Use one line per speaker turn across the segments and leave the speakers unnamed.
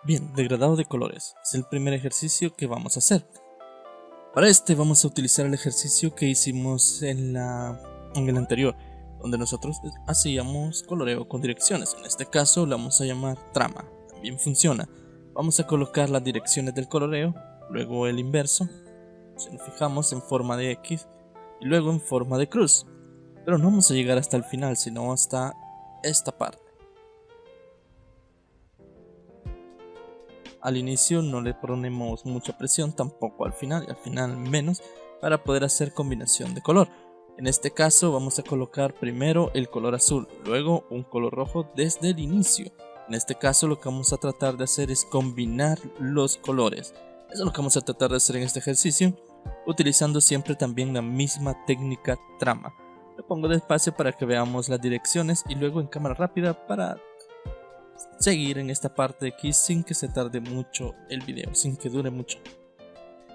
Bien, degradado de colores es el primer ejercicio que vamos a hacer. Para este vamos a utilizar el ejercicio que hicimos en el anterior, donde nosotros hacíamos coloreo con direcciones. En este caso la vamos a llamar trama. También funciona. Vamos a colocar las direcciones del coloreo, luego el inverso, si nos fijamos, en forma de X y luego en forma de cruz. Pero no vamos a llegar hasta el final, sino hasta esta parte. Al inicio no le ponemos mucha presión, tampoco al final, y al final menos, para poder hacer combinación de color. En este caso vamos a colocar primero el color azul, luego un color rojo desde el inicio. En este caso lo que vamos a tratar de hacer es combinar los colores. Eso es lo que vamos a tratar de hacer en este ejercicio, utilizando siempre también la misma técnica trama. Lo pongo despacio para que veamos las direcciones y luego en cámara rápida para seguir en esta parte de aquí sin que se tarde mucho el video, sin que dure mucho.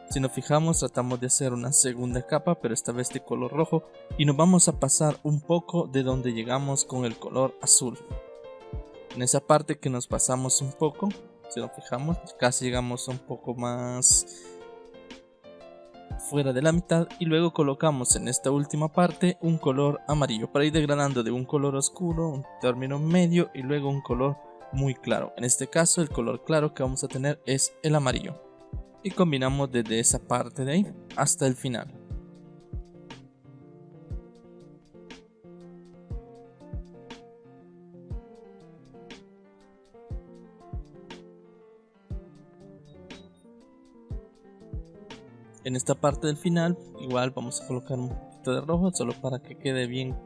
Si nos fijamos, tratamos de hacer una segunda capa, pero esta vez de color rojo, y nos vamos a pasar un poco de donde llegamos con el color azul. En esa parte que nos pasamos un poco, si nos fijamos, casi llegamos un poco más fuera de la mitad, y luego colocamos en esta última parte un color amarillo para ir degradando de un color oscuro, un término medio y luego un color muy claro. En este caso el color claro que vamos a tener es el amarillo, y combinamos desde esa parte de ahí hasta el final. En esta parte del final igual vamos a colocar un poquito de rojo solo para que quede bien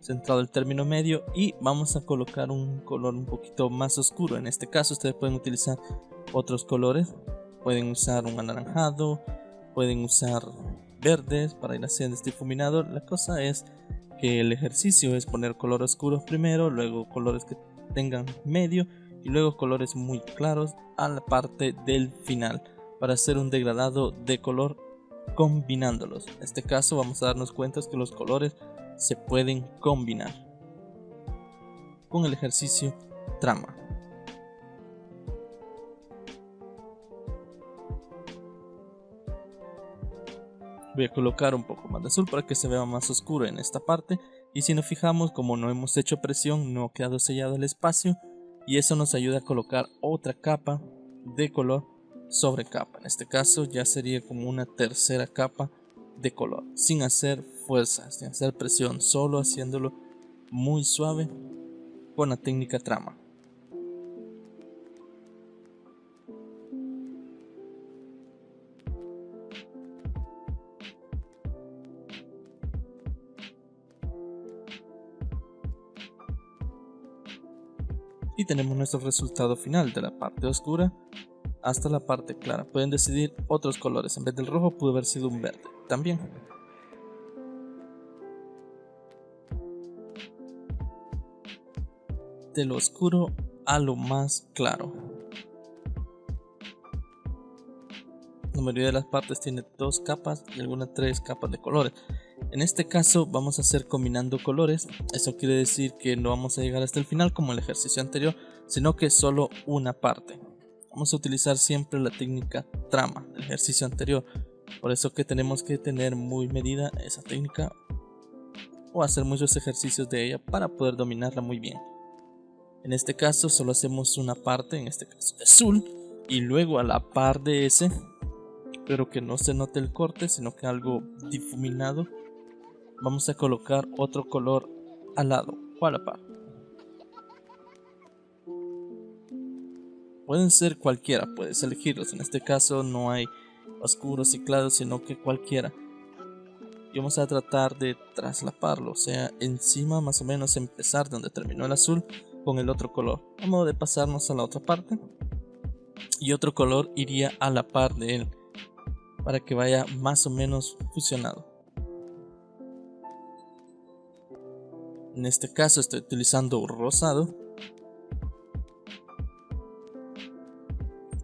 centrado el término medio, y vamos a colocar un color un poquito más oscuro. En este caso ustedes pueden utilizar otros colores, pueden usar un anaranjado, pueden usar verdes para ir haciendo este difuminado. La cosa es que el ejercicio es poner color oscuro primero, luego colores que tengan medio y luego colores muy claros a la parte del final, para hacer un degradado de color combinándolos. En este caso vamos a darnos cuenta que los colores se pueden combinar con el ejercicio trama. Voy a colocar un poco más de azul para que se vea más oscuro en esta parte, y si nos fijamos, como no hemos hecho presión, no ha quedado sellado el espacio, y eso nos ayuda a colocar otra capa de color sobre capa. En este caso ya sería como una tercera capa de color, sin hacer fuerza, sin hacer presión, solo haciéndolo muy suave con la técnica trama. Y tenemos nuestro resultado final, de la parte oscura hasta la parte clara. Pueden decidir otros colores, en vez del rojo pudo haber sido un verde también. De lo oscuro a lo más claro. La mayoría de las partes tiene 2 capas y algunas 3 capas de colores. En este caso vamos a hacer combinando colores. Eso quiere decir que no vamos a llegar hasta el final como el ejercicio anterior, sino que solo una parte. Vamos a utilizar siempre la técnica trama del ejercicio anterior. Por eso que tenemos que tener muy medida esa técnica, o hacer muchos ejercicios de ella para poder dominarla muy bien. En este caso solo hacemos una parte, en este caso azul, y luego a la par de ese, pero que no se note el corte, sino que algo difuminado, vamos a colocar otro color al lado o a la par. Pueden ser cualquiera, puedes elegirlos. En este caso no hay oscuros y claros, sino que cualquiera. Y vamos a tratar de traslaparlo, o sea, encima más o menos empezar donde terminó el azul con el otro color, a modo de pasarnos a la otra parte, y otro color iría a la par de él para que vaya más o menos fusionado. En este caso estoy utilizando rosado,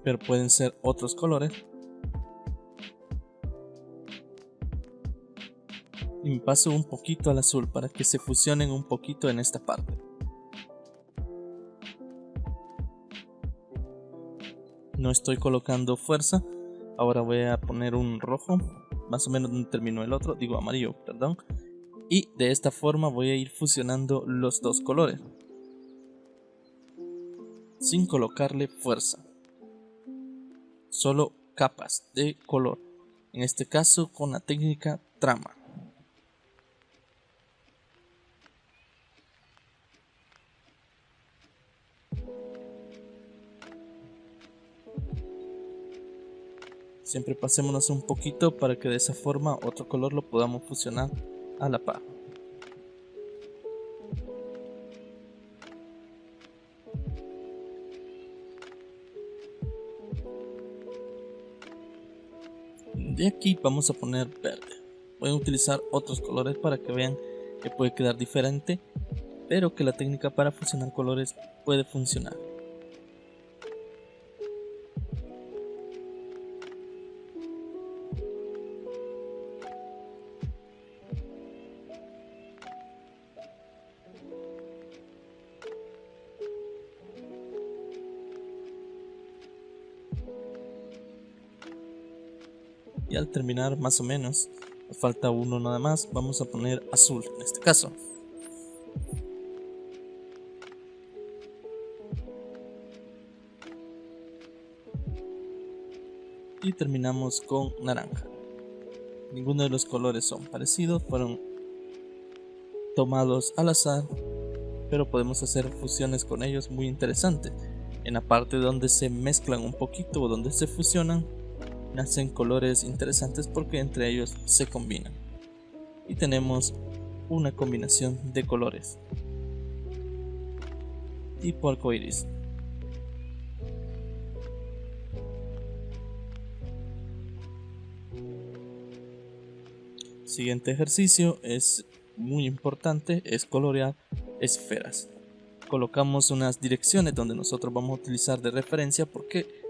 pero pueden ser otros colores. Y me paso un poquito al azul para que se fusionen un poquito en esta parte. No estoy colocando fuerza. Ahora voy a poner un rojo, más o menos donde terminó el otro, digo amarillo, perdón. Y de esta forma voy a ir fusionando los dos colores, sin colocarle fuerza. Solo capas de color, en este caso con la técnica trama. Siempre pasémonos un poquito para que de esa forma otro color lo podamos fusionar a la par. De aquí vamos a poner verde. Voy a utilizar otros colores para que vean que puede quedar diferente, pero que la técnica para fusionar colores puede funcionar. Y al terminar más o menos, nos falta uno nada más, vamos a poner azul en este caso. Y terminamos con naranja. Ninguno de los colores son parecidos, fueron tomados al azar, pero podemos hacer fusiones con ellos muy interesantes. En la parte donde se mezclan un poquito o donde se fusionan, nacen colores interesantes porque entre ellos se combinan. Y tenemos una combinación de colores tipo arcoiris. Siguiente ejercicio es muy importante, es colorear esferas. Colocamos unas direcciones donde nosotros vamos a utilizar de referencia porque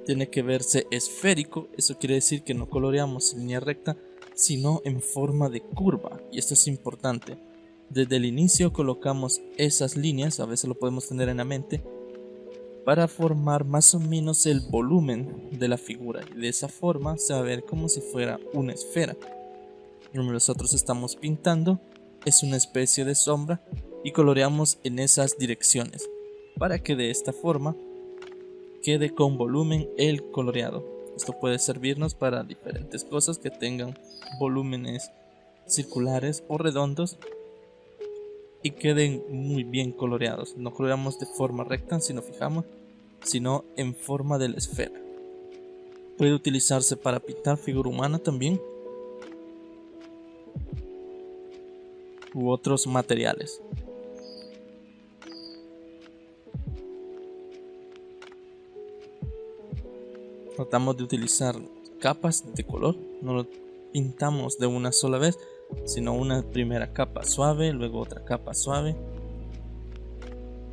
tiene que verse esférico. Eso quiere decir que no coloreamos en línea recta, sino en forma de curva, y esto es importante. Desde el inicio colocamos esas líneas, a veces lo podemos tener en la mente, para formar más o menos el volumen de la figura, y de esa forma se va a ver como si fuera una esfera. Nosotros estamos pintando, es una especie de sombra, y coloreamos en esas direcciones para que de esta forma quede con volumen el coloreado. Esto puede servirnos para diferentes cosas que tengan volúmenes circulares o redondos y queden muy bien coloreados. No coloreamos de forma recta si nos fijamos, sino en forma de la esfera. Puede utilizarse para pintar figura humana también, u otros materiales. Tratamos de utilizar capas de color, no lo pintamos de una sola vez, sino una primera capa suave, luego otra capa suave,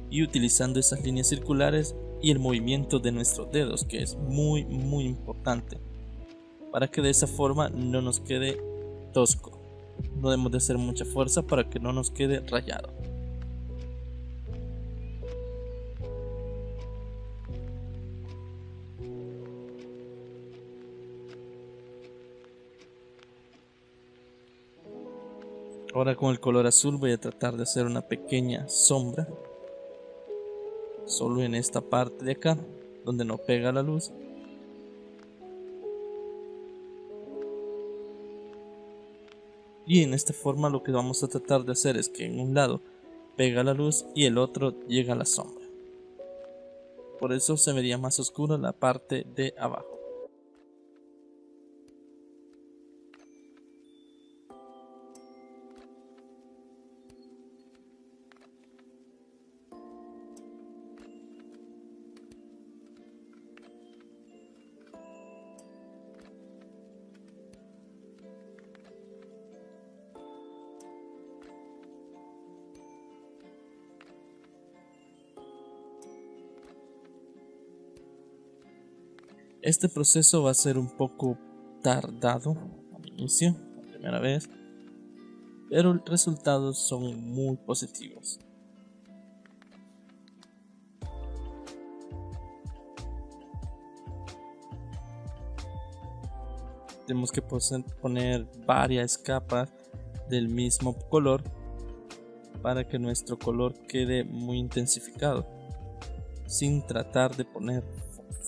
y utilizando esas líneas circulares y el movimiento de nuestros dedos, que es muy importante, para que de esa forma no nos quede tosco. No debemos de hacer mucha fuerza para que no nos quede rayado. Ahora con el color azul voy a tratar de hacer una pequeña sombra, solo en esta parte de acá, donde no pega la luz. Y en esta forma lo que vamos a tratar de hacer es que en un lado pega la luz y el otro llega la sombra. Por eso se vería más oscura la parte de abajo. Este proceso va a ser un poco tardado al inicio, la primera vez, pero los resultados son muy positivos. Tenemos que poner varias capas del mismo color para que nuestro color quede muy intensificado, sin tratar de poner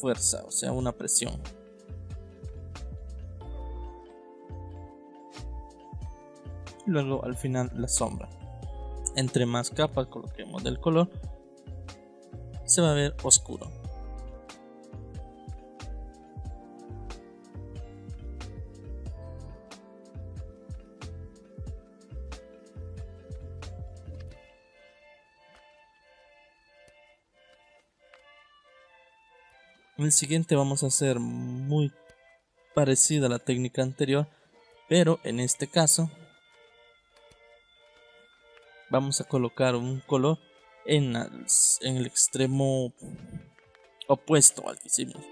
fuerza, o sea, una presión. Y luego al final la sombra. Entre más capas coloquemos del color, se va a ver oscuro. En el siguiente vamos a hacer muy parecida a la técnica anterior, pero en este caso vamos a colocar un color en el extremo opuesto al que hicimos.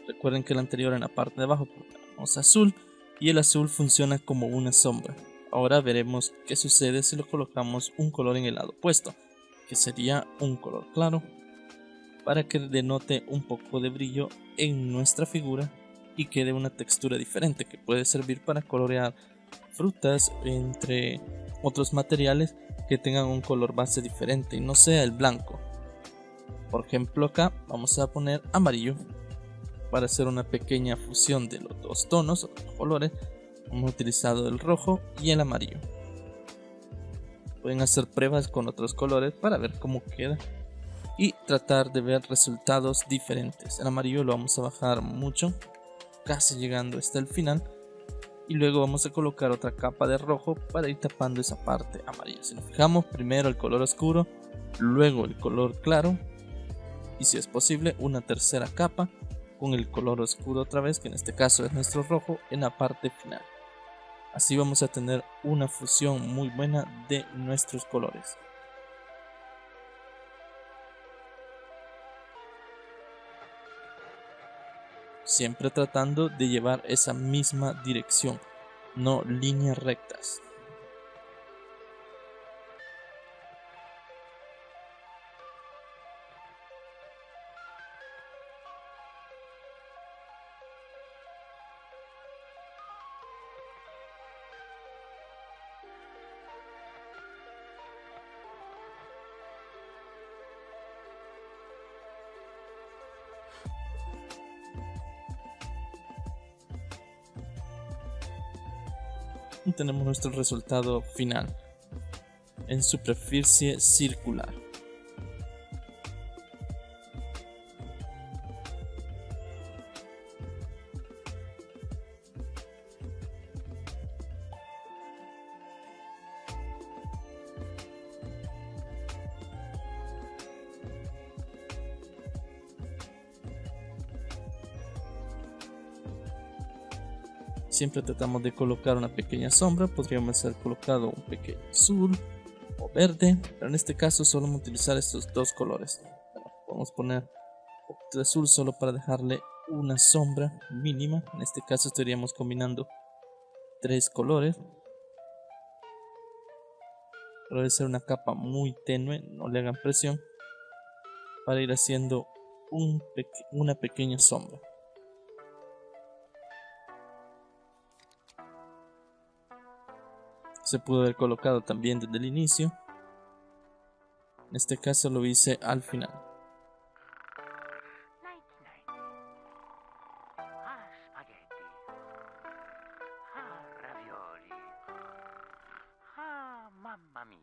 Recuerden que el anterior en la parte de abajo ponemos azul y el azul funciona como una sombra. Ahora veremos qué sucede si lo colocamos un color en el lado opuesto, que sería un color claro, para que denote un poco de brillo en nuestra figura y quede una textura diferente que puede servir para colorear frutas entre otros materiales que tengan un color base diferente y no sea el blanco. Por ejemplo, acá vamos a poner amarillo para hacer una pequeña fusión de los dos tonos o los colores. Hemos utilizado el rojo y el amarillo. Pueden hacer pruebas con otros colores para ver cómo queda y tratar de ver resultados diferentes. El amarillo lo vamos a bajar mucho, casi llegando hasta el final, y luego vamos a colocar otra capa de rojo para ir tapando esa parte amarilla. Si nos fijamos, primero el color oscuro, luego el color claro y, si es posible, una tercera capa con el color oscuro otra vez, que en este caso es nuestro rojo, en la parte final. Así vamos a tener una fusión muy buena de nuestros colores. Siempre tratando de llevar esa misma dirección, no líneas rectas. Y tenemos nuestro resultado final en superficie circular. Siempre tratamos de colocar una pequeña sombra, podríamos haber colocado un pequeño azul o verde, pero en este caso solo vamos a utilizar estos dos colores. Bueno, podemos poner un poquito de azul solo para dejarle una sombra mínima. En este caso estaríamos combinando tres colores, pero debe ser una capa muy tenue, no le hagan presión, para ir haciendo una pequeña sombra. Se pudo haber colocado también desde el inicio. En este caso lo hice al final.
Mamma mia.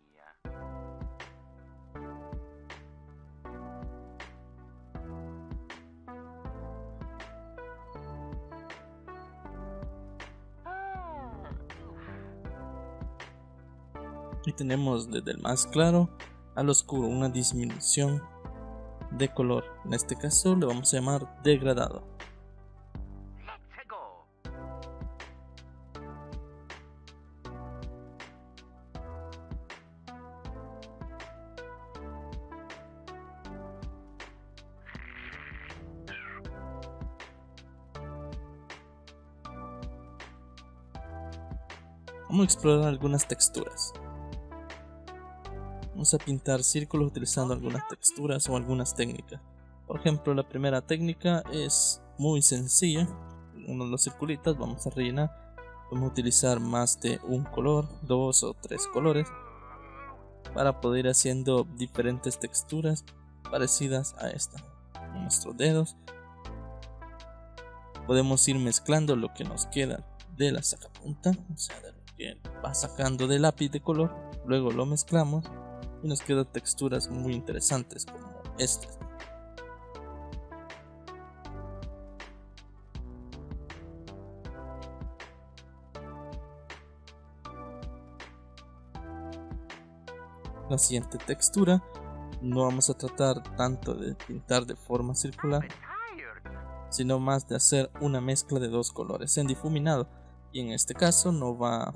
Y tenemos desde el más claro al oscuro una disminución de color. En este caso le vamos a llamar degradado.
Let's go.
Vamos a explorar algunas texturas. Vamos a pintar círculos utilizando algunas texturas o algunas técnicas. Por ejemplo, la primera técnica es muy sencilla. uno de los circulitos, vamos a rellenar. Vamos a utilizar más de un color, 2 o 3 colores, para poder ir haciendo diferentes texturas parecidas a esta. Con nuestros dedos podemos ir mezclando lo que nos queda de la sacapunta, o sea, de lo que va sacando del lápiz de color. Luego lo mezclamos y nos quedan texturas muy interesantes como estas. La siguiente textura, no vamos a tratar tanto de pintar de forma circular, sino más de hacer una mezcla de dos colores en difuminado, y en este caso no va a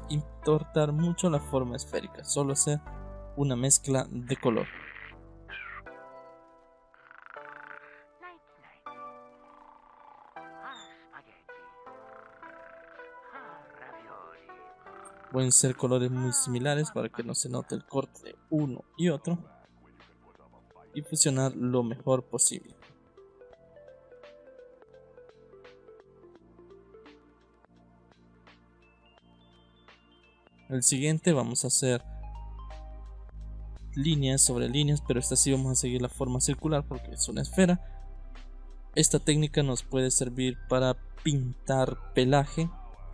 importar mucho la forma esférica, solo hacer una mezcla de color. Pueden ser colores muy similares para que no se note el corte de uno y otro, y fusionar lo mejor posible. El siguiente vamos a hacer líneas sobre líneas, pero esta sí vamos a seguir la forma circular porque es una esfera. Esta técnica nos puede servir para pintar pelaje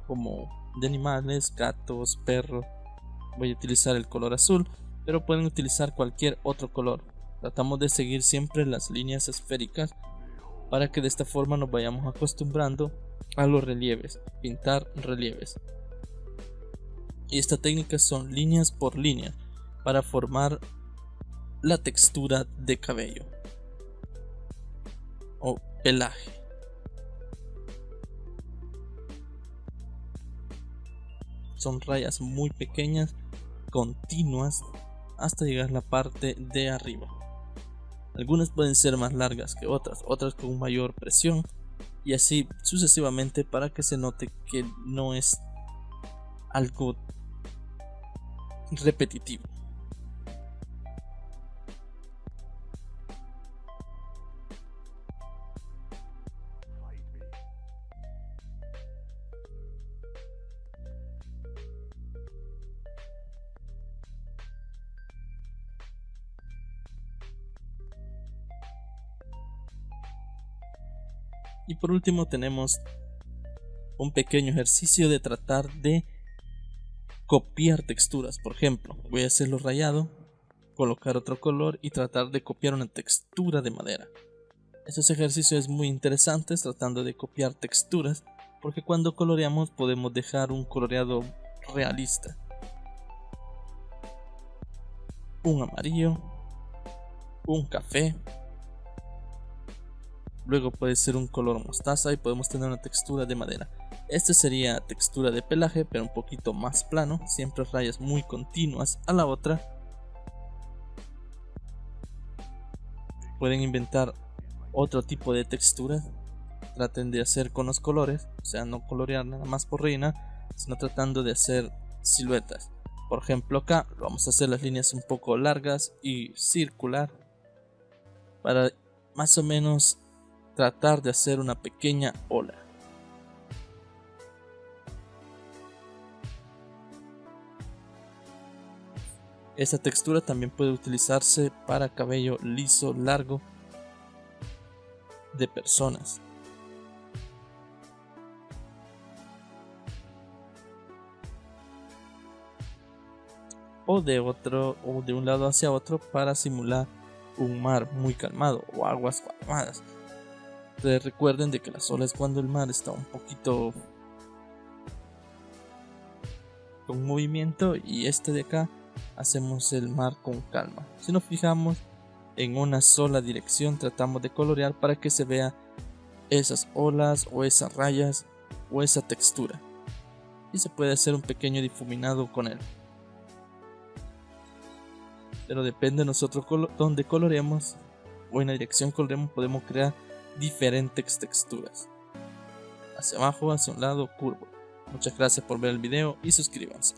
como de animales, gatos, perros. Voy a utilizar el color azul, pero pueden utilizar cualquier otro color. Tratamos de seguir siempre las líneas esféricas para que de esta forma nos vayamos acostumbrando a los relieves, pintar relieves. Y esta técnica son líneas por línea para formar la textura de cabello o pelaje. Son rayas muy pequeñas, continuas, hasta llegar a la parte de arriba. Algunas pueden ser más largas que otras con mayor presión, y así sucesivamente para que se note que no es algo repetitivo. Y por último tenemos un pequeño ejercicio de tratar de copiar texturas. Por ejemplo, voy a hacerlo rayado, colocar otro color y tratar de copiar una textura de madera. Estos ejercicios es muy interesantes tratando de copiar texturas, porque cuando coloreamos podemos dejar un coloreado realista. Un amarillo, un café, luego puede ser un color mostaza y podemos tener una textura de madera. Esta sería textura de pelaje, pero un poquito más plano, siempre rayas muy continuas a la otra. Pueden inventar otro tipo de textura, traten de hacer con los colores, o sea, no colorear nada más por rellenar, sino tratando de hacer siluetas. Por ejemplo, acá vamos a hacer las líneas un poco largas y circular para más o menos tratar de hacer una pequeña ola. Esta textura también puede utilizarse para cabello liso largo de personas. O de un lado hacia otro para simular un mar muy calmado o aguas calmadas. Ustedes recuerden de que la ola es cuando el mar está un poquito con movimiento, y este de acá hacemos el mar con calma. Si nos fijamos en una sola dirección, tratamos de colorear para que se vea esas olas o esas rayas o esa textura, y se puede hacer un pequeño difuminado con él. Pero depende de nosotros donde coloreemos o en la dirección coloreemos, podemos crear diferentes texturas, hacia abajo, hacia un lado, curvo. Muchas gracias por ver el video y suscríbanse.